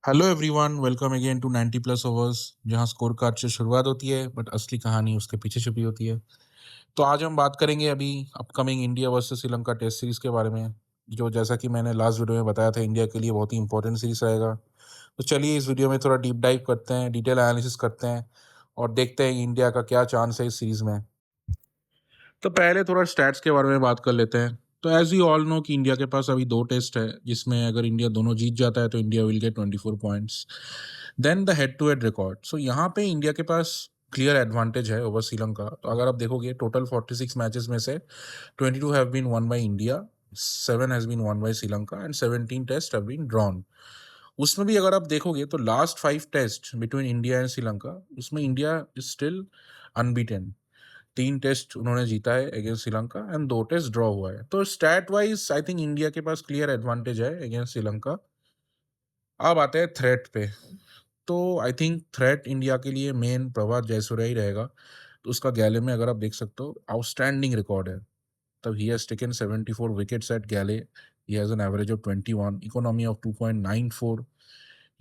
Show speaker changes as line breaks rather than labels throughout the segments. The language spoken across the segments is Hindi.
Hello everyone, welcome again to 90 plus overs, जहां स्कोर कार्ड से शुरुआत होती है बट असली कहानी उसके पीछे छुपी होती है। तो आज हम बात करेंगे अभी upcoming India versus Sri Lanka test series के बारे में, जो जैसा कि मैंने लास्ट वीडियो में बताया था इंडिया के लिए बहुत ही इंपॉर्टेंट सीरीज रहेगा। तो चलिए इस वीडियो में थोड़ा डीप डाइव करते हैं, डिटेल एनालिसिस करते हैं और देखते हैं इंडिया का क्या चांस है इस सीरीज में। तो पहले थोड़ा स्टैट्स के बारे में बात कर लेते हैं। तो एज यू ऑल नो कि इंडिया के पास अभी 2 टेस्ट है, जिसमें अगर इंडिया दोनों जीत जाता है तो India will get 24 points. Then the head to head record, so यहाँ पे इंडिया के पास क्लियर एडवांटेज है ओवर श्रीलंका। तो अगर आप देखोगे टोटल 46 मैचेस में से 22 have been won by India, 7 has been won by Sri Lanka and 17 test have been drawn. उसमें भी अगर आप देखोगे तो last 5 test between India and Sri Lanka, उसमें India is still unbeaten. 3 test उन्होंने जीता है against Sri Lanka and 2 test draw हुआ है। तो stat wise I think India के पास क्लियर एडवांटेज है अगेंस्ट श्रीलंका। अब आते हैं थ्रेट पे। तो आई थिंक थ्रेट इंडिया के लिए मेन प्रभात जयसूर्या ही रहेगा। तो उसका गैले में अगर आप देख सकते हो आउटस्टैंडिंग रिकॉर्ड है। तब he has taken 74 wickets at Galle. He has an average of 21, economy of 2.94.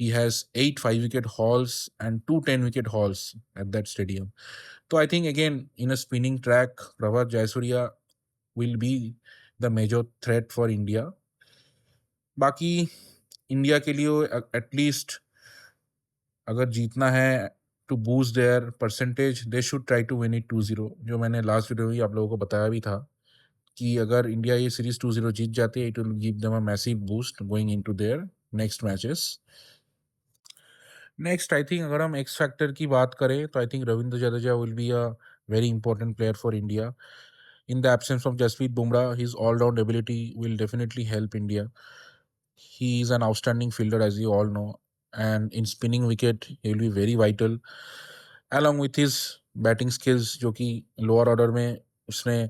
He has 8 5 wicket hauls and 2 10 wicket hauls at that stadium. So I think again in a spinning track, Prabhat Jayasuriya will be the major threat for India. बाकी इंडिया के लिए एटलीस्ट अगर जीतना है to boost their percentage, they should try to win it 2-0, जो मैंने लास्ट वीडियो में ही आप लोगों को बताया भी था कि अगर इंडिया ये सीरीज 2-0 जीत जाती है, it will give them a massive boost going into their next matches. Next I think अगर हम एक्स फैक्टर की बात करें तो I think Ravindra Jadeja will be a very important player for India. In the absence of Jasprit Bumrah, his all-round ability will definitely help India. He is an outstanding fielder, as you all know, and in spinning wicket, he will be very vital. Along with his batting skills, जो कि lower order में उसने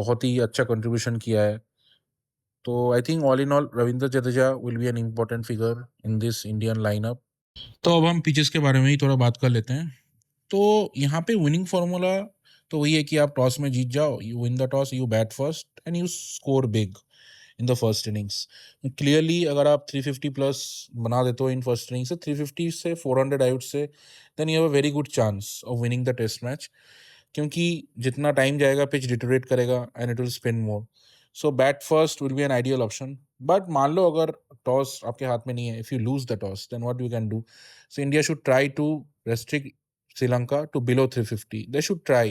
बहुत ही अच्छा contribution किया है। तो I think all in all, Ravindra Jadeja will be an important figure in this Indian lineup. तो अब हम पिचेस के बारे में ही थोड़ा बात कर लेते हैं। तो यहाँ पे विनिंग फॉर्मूला तो वही है कि आप टॉस में जीत जाओ, you win the toss, you bat first and you score big in the first innings. Clearly अगर आप 350 प्लस बना देते हो इन फर्स्ट इनिंग से, 350 से 400 I would say, then you have a very good chance of winning the test match. क्योंकि जितना टाइम जाएगा पिच डिटोरेट करेगा and it will spin more. So bat first will be an ideal option. But मान लो अगर टॉस आपके हाथ में नहीं है, if you lose the toss, then what you can do? So India should try to restrict Sri Lanka to below 350. They should try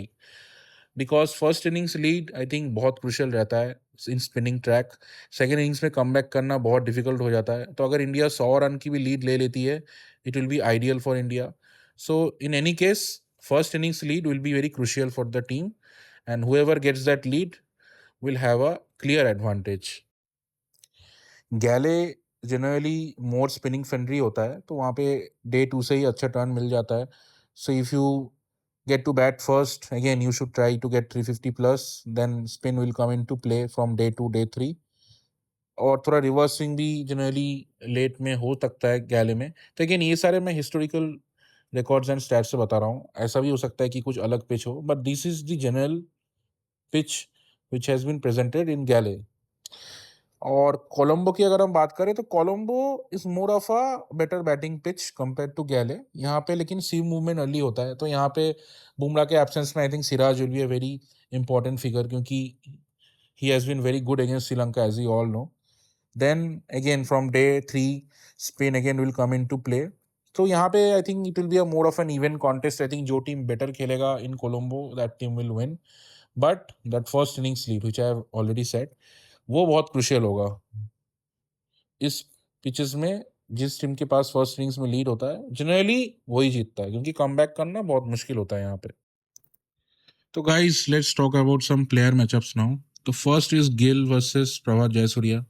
because first innings lead I think बहुत crucial रहता है इन स्पिनिंग ट्रैक। सेकेंड इनिंग्स में कम बैक करना बहुत डिफिकल्ट हो जाता है। तो अगर इंडिया 100 रन की भी लीड ले लेती है, it will be ideal for India. So in any case first innings lead will be very crucial for the team and whoever gets that lead will have a clear advantage. गैले जनरली मोर स्पिनिंग फ्रेंडली होता है, तो वहाँ पे डे 2 से ही अच्छा टर्न मिल जाता है। So if you get to bat first, again you should try to get 350 plus, then spin will come into play from day 2 day 3। और थोड़ा रिवर्स स्विंग भी जनरली लेट में हो सकता है गैले में। तो अगेन ये सारे मैं हिस्टोरिकल रिकॉर्ड्स एंड स्टैट्स से बता रहा हूँ, ऐसा भी हो सकता है कि कुछ अलग पिच हो, but this is the general pitch which has been presented in Galle. और कोलंबो की अगर हम बात करें तो Colombo is more of a better batting pitch compare to Galle. यहाँ पे लेकिन सीम मूवमेंट अर्ली होता है, तो यहाँ पे बुमराह के एब्सेंस में I think Siraj will be a very important figure, क्योंकि he has been very good against Sri Lanka as you all know. Then again from day 3 spin again will come into play. तो यहाँ पे I think it will be a more of an even contest. I think जो टीम बेटर खेलेगा in Colombo that team will win. But that first innings lead which I have already said, वो बहुत क्रुशियल होगा इस पिचेस में। जिस टीम के पास फर्स्ट इनिंग्स में लीड होता है जनरली वही जीतता है, क्योंकि कमबैक करना बहुत मुश्किल होता है यहाँ पे। तो guys let's talk about some player matchups now. तो first is Gill versus Prabhat Jayasuriya.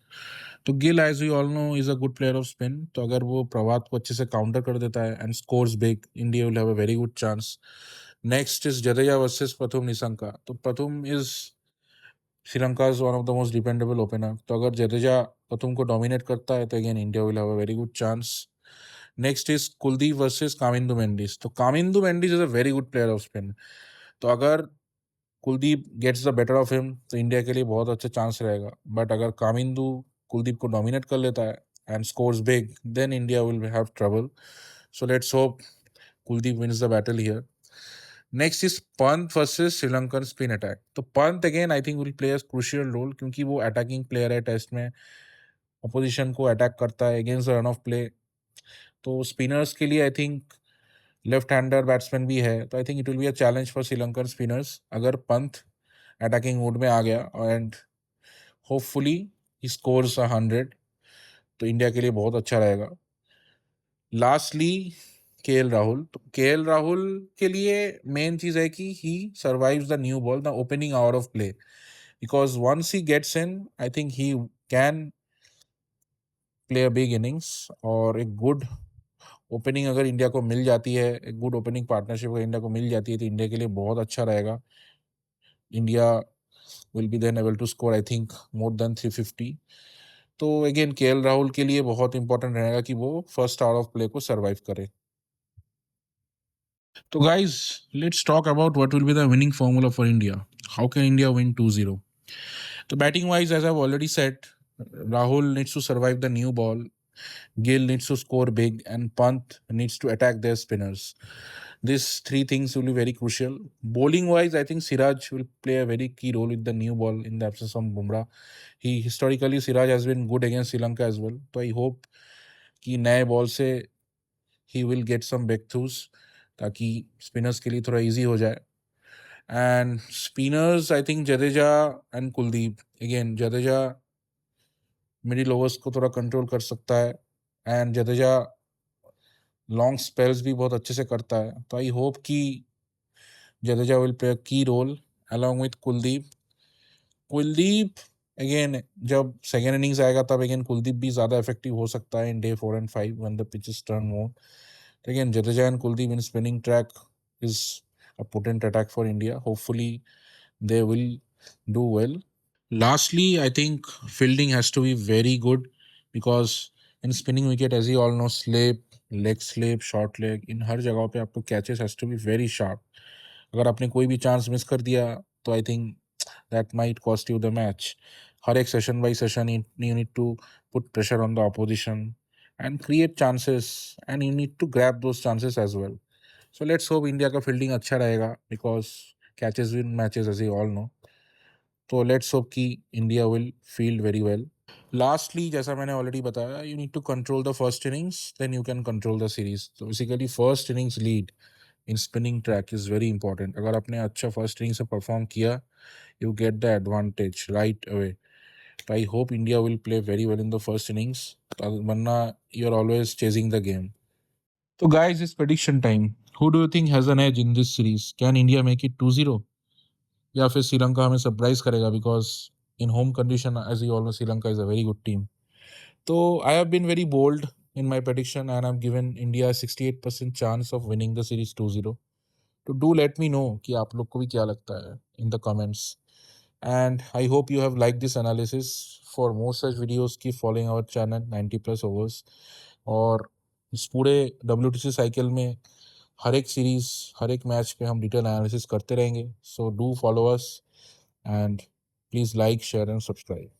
तो Gill as we all know is a good player of spin, तो अगर वो प्रभात को अच्छे से काउंटर कर देता है and scores big, India will have a very good chance. Next is Jadeja versus Pathum Nissanka. तो Pathum is Sri Lanka is one of the most dependable opener, तो अगर जडेजा प्रथुम को डोमिनेट करता है तो again India will have a very good chance. Next is Kuldeep versus Kamindu Mendis. तो Kamindu Mendis is a very good player of spin, तो अगर Kuldeep gets the better of him तो इंडिया के लिए बहुत अच्छा चांस रहेगा। बट अगर कामिंदु कुलदीप को डोमिनेट कर लेता है and scores big, then India will have trouble. So let's hope Kuldeep wins the battle here. Next is Pant versus Sri Lankan spin attack. तो Pant again I think will play a crucial role क्योंकि वो attacking player है टेस्ट में, opposition को attack करता है against the run of play. तो spinners के लिए I think left hander batsman भी है, तो I think it will be a challenge for Sri Lankan spinners अगर पंत अटैकिंग मोड में आ गया एंड होपफुली ही स्कोर्स 100, तो इंडिया के लिए बहुत अच्छा रहेगा. Lastly KL Rahul. तो केएल राहुल के लिए मेन चीज है कि he survives the new ball, the opening hour of play, because once he gets in I think he can play a big innings. और एक गुड ओपनिंग अगर इंडिया को मिल जाती है, एक गुड ओपनिंग पार्टनरशिप अगर इंडिया को मिल जाती है, तो इंडिया के लिए बहुत अच्छा रहेगा. India will be then able to score I think more than 350. तो अगेन केएल राहुल के लिए बहुत इंपॉर्टेंट रहेगा कि वो फर्स्ट आवर ऑफ प्ले को सर्वाइव करे. तो guys let's talk about what will be the winning formula for India. How can India win 2-0? तो batting wise as I have already said, Rahul needs to survive the new ball, Gill needs to score big, and Pant needs to attack their spinners. These three things will be very crucial. Bowling wise, I think Siraj will play a very key role with the new ball in the absence of Bumrah. Historically Siraj has been good against Sri Lanka as well. So I hope कि नए बॉल से he will get some breakthroughs ताकि spinners के लिए थोड़ा easy हो जाए. And spinners, I think Jadeja and Kuldeep. Again, Jadeja middle overs को थोड़ा कंट्रोल कर सकता है एंड जडेजा लॉन्ग स्पेल्स भी बहुत अच्छे से करता है. तो आई होप कि Jadeja will play key role along with Kuldeep. Kuldeep again जब सेकेंड इनिंग्स आएगा तब अगेन कुलदीप भी ज़्यादा इफेक्टिव हो सकता है in day 4 and 5 when the pitches turn more. Again Jadeja and Kuldeep in spinning track is a potent attack for India. Hopefully, they will do well. Lastly, I think fielding has to be very good because in spinning wicket, as you all know, slip, short leg, इन हर जगह पे आपको catches has to be very sharp. अगर आपने कोई भी चांस मिस कर दिया तो I think that might cost you the match. हर एक session by session you need to put pressure on the opposition and create chances, and you need to grab those chances as well. So let's hope India का fielding अच्छा रहेगा because catches win matches as you all know. तो लेट्स होप कि India will field very well. Lastly जैसा मैंने ऑलरेडी बताया, you need to control the first innings, then you can control the series. तो basically first innings lead in spinning track is very important. अगर आपने अच्छा फर्स्ट इनिंग्स में परफॉर्म किया, you get the advantage right away. तो I hope India will play very well in the first innings, वरना you are always chasing the game. तो guys is prediction time. Who do you think has an edge in this series? Can India make it 2-0 या फिर श्रीलंका हमें सरप्राइज करेगा? Because in home condition as you all know Sri Lanka is a very good team. तो I have been very bold in my prediction and I've given India 68% chance of winning the series 2-0. तो डू लेट मी नो कि आप लोग को भी क्या लगता है in the comments. And I hope you have like this analysis. For more such videos की फॉलोइंग आवर चैनल 90+ ओवर्स. और इस पूरे WTC साइकिल में हर एक सीरीज, हर एक मैच पे हम डिटेल एनालिसिस करते रहेंगे. So do follow us and please like, share and subscribe.